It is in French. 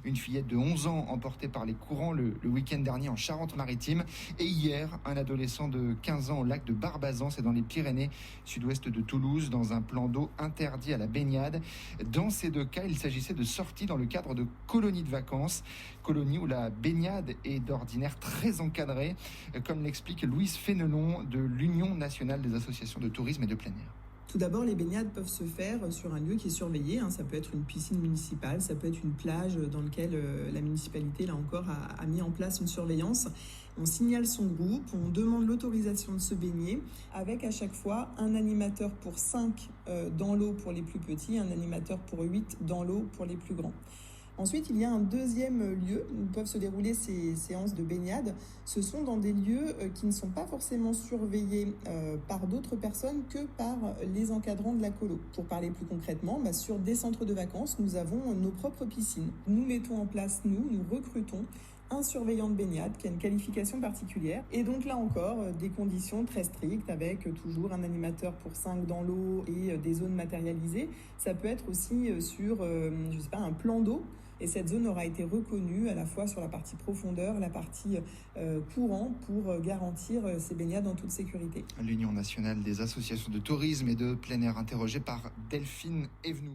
Une fillette de 11 ans emportée par les courants le week-end dernier en Charente-Maritime. Et hier, un adolescent de 15 ans au lac de Barbazan, c'est dans les Pyrénées, sud-ouest de Toulouse, dans un plan d'eau interdit à la baignade. Dans ces deux cas, il s'agissait de sorties dans le cadre de colonies de vacances. Colonies où la baignade est d'ordinaire très encadrée, comme l'explique Louise Fénelon de l'Union nationale des associations de tourisme et de plein air. Tout d'abord, les baignades peuvent se faire sur un lieu qui est surveillé. Ça peut être une piscine municipale, ça peut être une plage dans laquelle la municipalité, là encore, a mis en place une surveillance. On signale son groupe, on demande l'autorisation de se baigner, avec à chaque fois un animateur pour 5 dans l'eau pour les plus petits, un animateur pour 8 dans l'eau pour les plus grands. Ensuite, il y a un deuxième lieu où peuvent se dérouler ces séances de baignade. Ce sont dans des lieux qui ne sont pas forcément surveillés par d'autres personnes que par les encadrants de la colo. Pour parler plus concrètement, sur des centres de vacances, nous avons nos propres piscines. Nous mettons en place, nous recrutons un surveillant de baignade qui a une qualification particulière. Et donc là encore, des conditions très strictes avec toujours un animateur pour 5 dans l'eau et des zones matérialisées. Ça peut être aussi sur, un plan d'eau. Et cette zone aura été reconnue à la fois sur la partie profondeur, la partie courant pour garantir ces baignades en toute sécurité. L'Union nationale des associations de tourisme et de plein air interrogée par Delphine Evenou.